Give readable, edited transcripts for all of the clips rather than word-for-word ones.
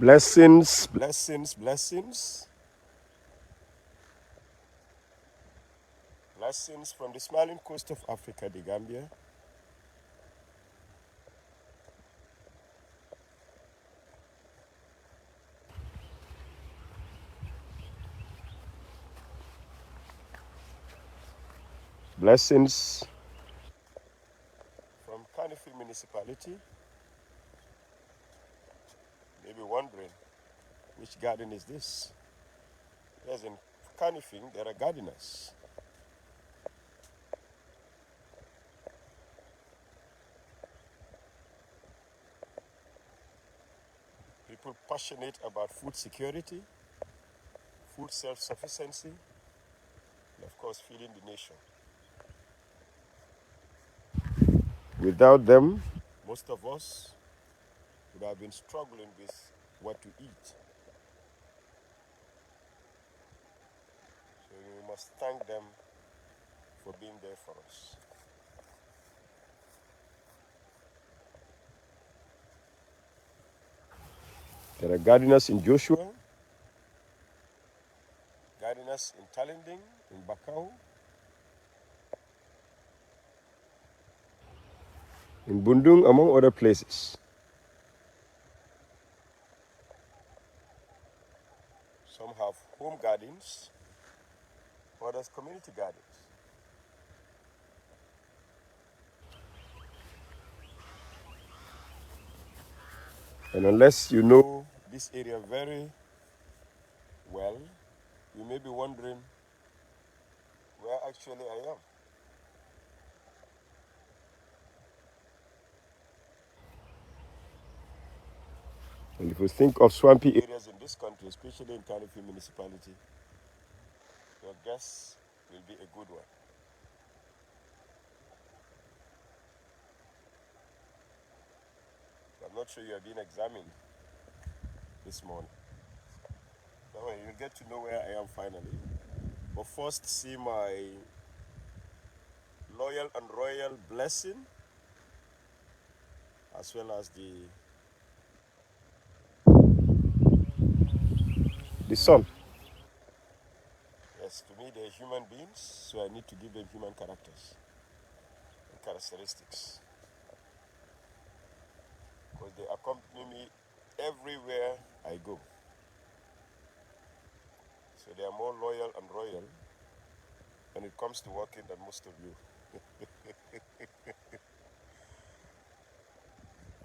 Blessings, blessings, blessings. Blessings from the smiling coast of Africa, the Gambia. Blessings from Carnival Municipality. Maybe wondering, which garden is this? Yes, in Carnival, there are gardeners. People passionate about food security, food self-sufficiency, and of course, feeding the nation. Without them, most of us would have been struggling with what to eat. So we must thank them for being there for us. There are gardeners in Joshua, gardeners in Talending, in Bakau, in Bundung, among other places. Some have home gardens, others community gardens. And unless you know this area very well, you may be wondering where actually I am. And if you think of swampy areas in this country, especially in Carnival Municipality, your guess will be a good one. I'm not sure you are being examined this morning. Don't worry, you'll get to know where I am finally. But first, see my loyal and royal blessing, as well as the sun. Yes, to me they're human beings, so I need to give them human characters and characteristics. Because they accompany me everywhere I go. So they are more loyal and royal when it comes to working than most of you.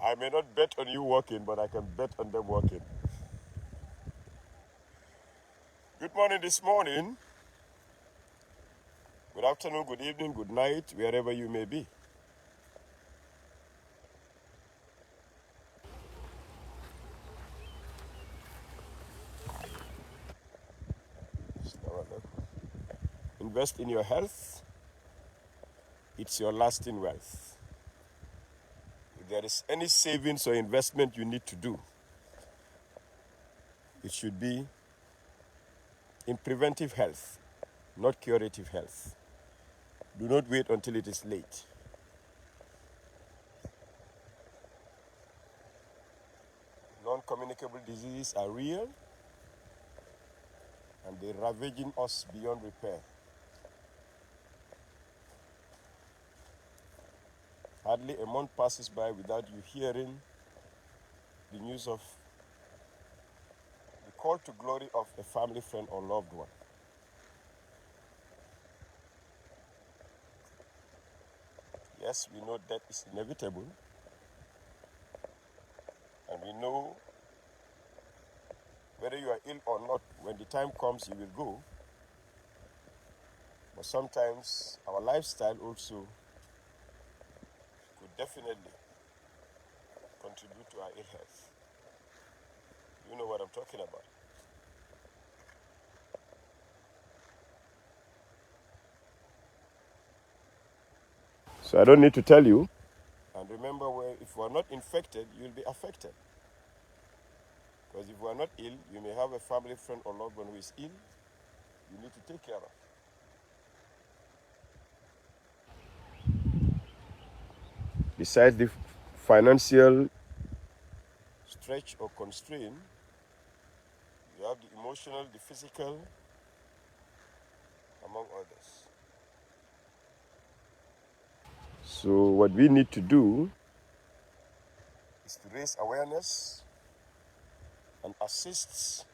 I may not bet on you working, but I can bet on them working. Good morning this morning. Good afternoon, good evening, good night, wherever you may be. Invest in your health. It's your lasting wealth. If there is any savings or investment you need to do, it should be in preventive health, not curative health. Do not wait until it is late. Non-communicable diseases are real and they're ravaging us beyond repair. Hardly a month passes by without you hearing the news of the call to glory of a family friend or loved one. Yes, we know death is inevitable, and we know whether you are ill or not, when the time comes, you will go. But sometimes our lifestyle also could definitely contribute to our ill health. You know what I'm talking about. So I don't need to tell you. And remember, if you are not infected, you'll be affected. Because if you are not ill, you may have a family friend or loved one who is ill. You need to take care of. Besides the financial stretch or constraint, You have the emotional, the physical, among others. So what we need to do is to raise awareness and assist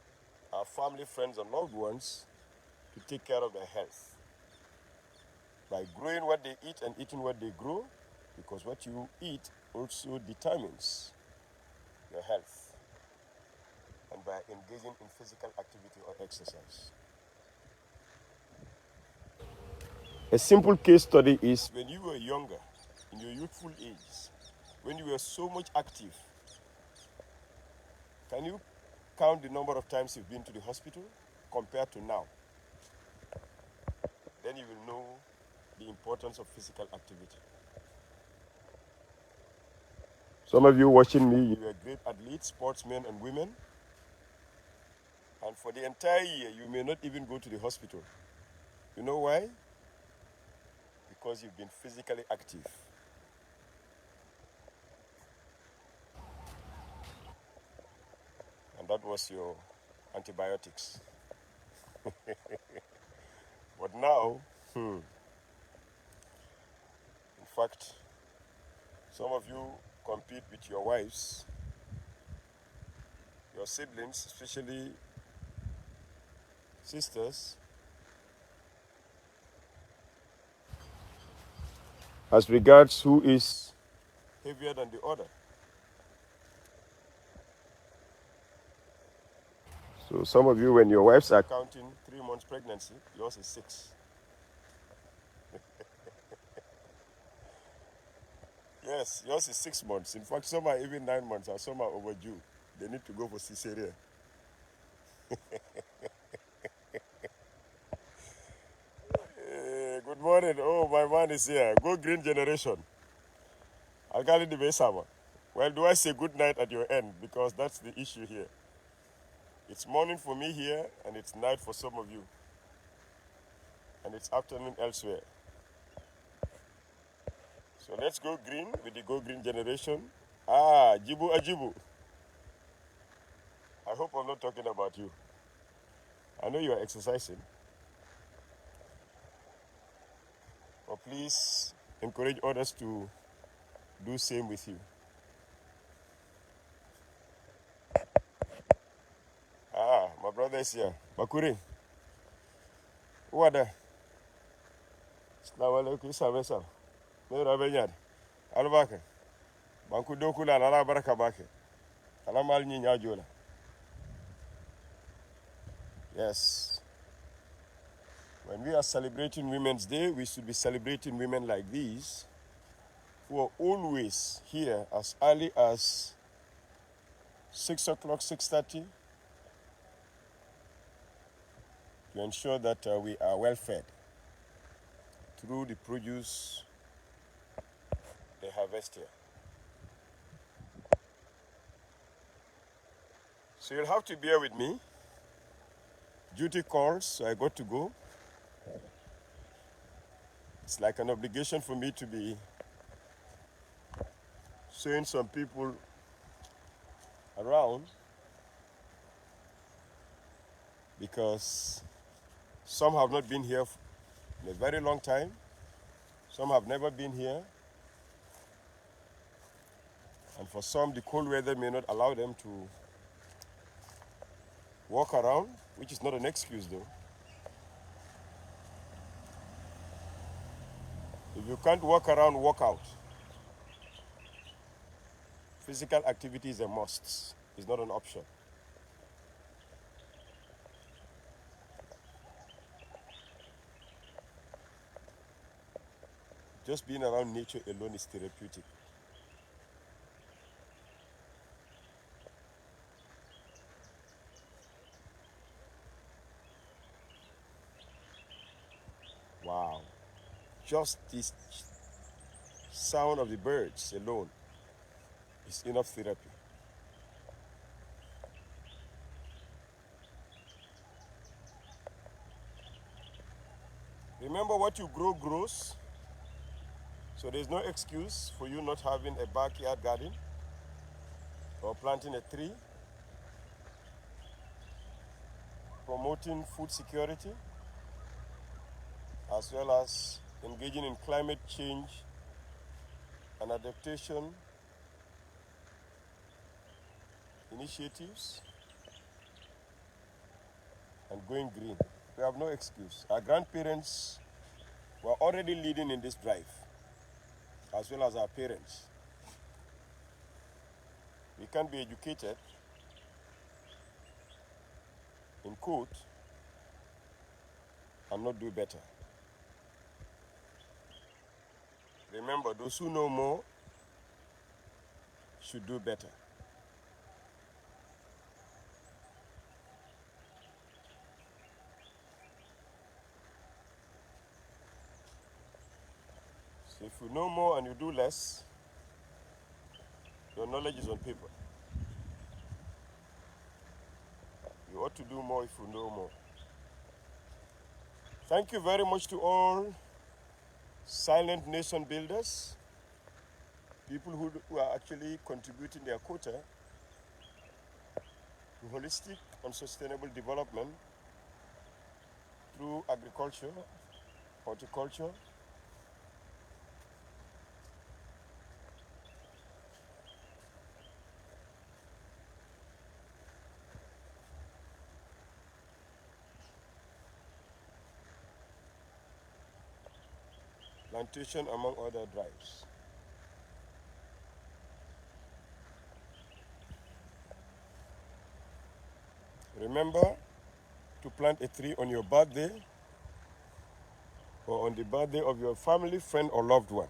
our family, friends, and loved ones to take care of their health by growing what they eat and eating what they grow, because what you eat also determines your health, and by engaging in physical activity or exercise. A simple case study is when you were younger, in your youthful age, when you were so much active. Can you count the number of times you've been to the hospital compared to now? Then you will know the importance of physical activity. Some of you watching me, you are great athletes, sportsmen and women. And for the entire year, you may not even go to the hospital. You know why? Because you've been physically active. And that was your antibiotics. But now, in fact, some of you compete with your wives, your siblings, especially sisters, as regards who is heavier than the other. So some of you, when your wives are counting 3 months pregnancy, yours is 6. Yes, yours is 6 months. In fact, some are even 9 months and some are overdue. They need to go for cesarean. Good morning. Oh, my man is here. Go green generation. Algali the Besama. Well, do I say good night at your end? Because that's the issue here. It's morning for me here, and it's night for some of you. And it's afternoon elsewhere. So let's go green with the go green generation. Ah, Jibu Ajibu. I hope I'm not talking about you. I know you are exercising. But please encourage others to do same with you. Ah, my brother is here. Bakuri. Who are there? Assalamu alaikum. Isa. Ne rabenyad. Albake. Banku dokula la baraka bake. Alamal ni nyajola. Yes. When we are celebrating Women's Day, we should be celebrating women like these who are always here as early as 6 o'clock, 6:30 to ensure that we are well fed through the produce they harvest here. So you'll have to bear with me. Duty calls, so I got to go. It's like an obligation for me to be showing some people around, because some have not been here in a very long time. Some have never been here. And for some, the cold weather may not allow them to walk around, which is not an excuse though. If you can't walk around, walk out. Physical activity is a must. It's not an option. Just being around nature alone is therapeutic. Wow. Just this sound of the birds alone is enough therapy. Remember, what you grow grows. So there's no excuse for you not having a backyard garden or planting a tree. promoting food security, as well as engaging in climate change and adaptation initiatives, and going green. We have no excuse. Our grandparents were already leading in this drive, as well as our parents. We can't be educated in code and not do better. Remember, those who know more should do better. So if you know more and you do less, your knowledge is on paper. You ought to do more if you know more. Thank you very much to all silent nation builders, people who are actually contributing their quota to holistic and sustainable development through agriculture, horticulture, plantation, among other drives. Remember to plant a tree on your birthday or on the birthday of your family, friend, or loved one.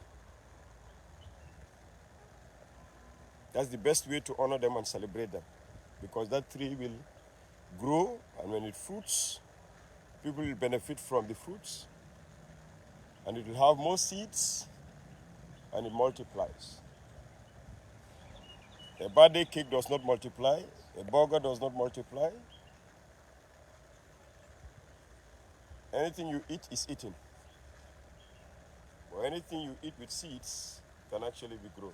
That's the best way to honor them and celebrate them, because that tree will grow, and when it fruits, people will benefit from the fruits, and it will have more seeds, and it multiplies. A birthday cake does not multiply, a burger does not multiply. Anything you eat is eaten, or anything you eat with seeds can actually be grown.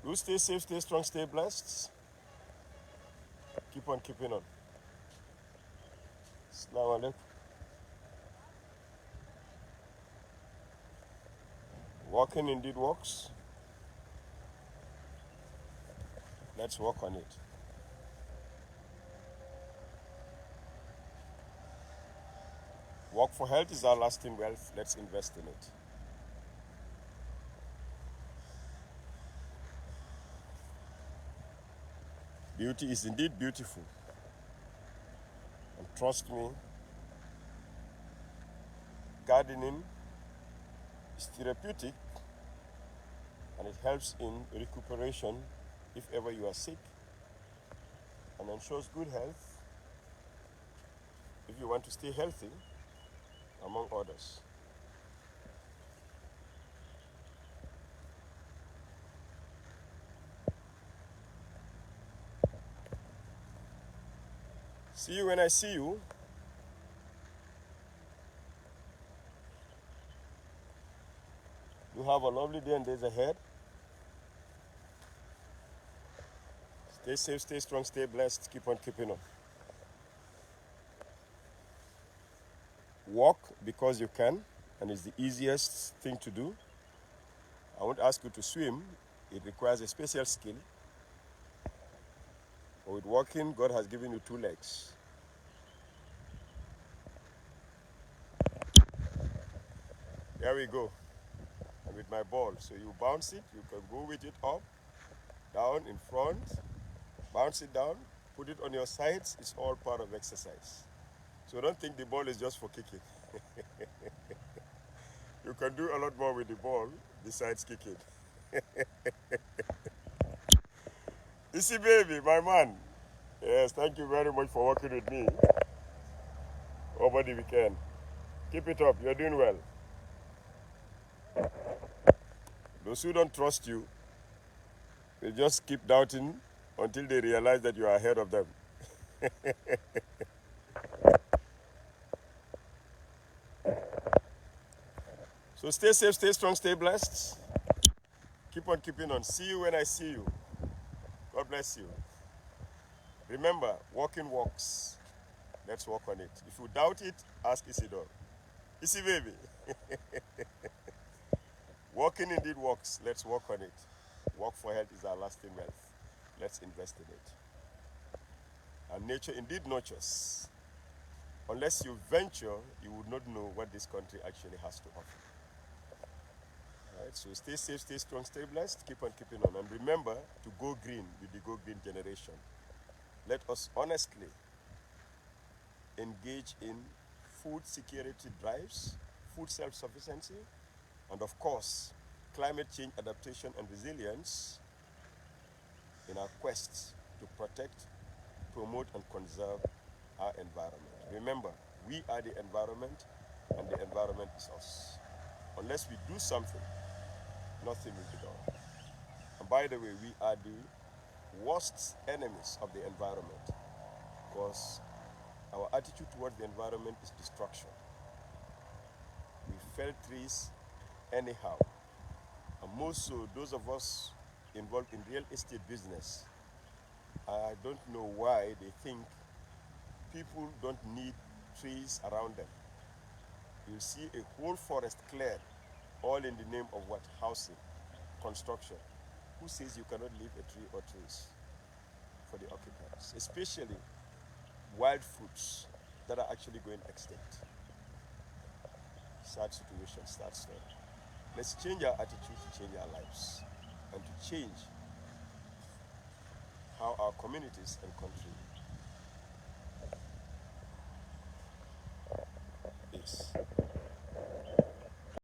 You stay safe, stay strong, stay blessed. Keep on keeping on. Assalamu alaikum. Walking indeed works. Let's work on it. Work for health is our lasting wealth. Let's invest in it. Beauty is indeed beautiful. And trust me, gardening is therapeutic, and it helps in recuperation if ever you are sick, and ensures good health if you want to stay healthy, among others. See you when I see you. You have a lovely day and days ahead. Stay safe, stay strong, stay blessed. Keep on keeping on. Walk because you can, and it's the easiest thing to do. I won't ask you to swim. It requires a special skill. But with walking, God has given you two legs. There we go. And with my ball. So you bounce it, you can go with it up, down, in front, bounce it down, put it on your sides. It's all part of exercise. So don't think the ball is just for kicking. You can do a lot more with the ball besides kicking. Easy baby, my man. Yes, thank you very much for working with me over the weekend. Keep it up, you're doing well. Those who don't trust you, they just keep doubting until they realize that you are ahead of them. So stay safe, stay strong, stay blessed. Keep on keeping on. See you when I see you. God bless you. Remember, walking walks. Let's walk on it. If you doubt it, ask Isidore. Isi baby. Walking indeed works. Let's work on it. Work for health is our lasting wealth. Let's invest in it. And nature indeed nurtures. Unless you venture, you would not know what this country actually has to offer. All right, so stay safe, stay strong, stay blessed. Keep on keeping on. And remember to go green with the Go Green generation. Let us honestly engage in food security drives, food self-sufficiency, and of course, climate change adaptation and resilience in our quest to protect, promote, and conserve our environment. Remember, we are the environment, and the environment is us. Unless we do something, nothing will be done. And by the way, we are the worst enemies of the environment because our attitude towards the environment is destruction. We fell trees anyhow. And most so, those of us involved in real estate business, I don't know why they think people don't need trees around them. You'll see a whole forest cleared, all in the name of what? Housing, construction. Who says you cannot leave a tree or trees for the occupants? Especially wild fruits that are actually going extinct. Sad situation starts there. Let's change our attitude to change our lives and to change how our communities and country is.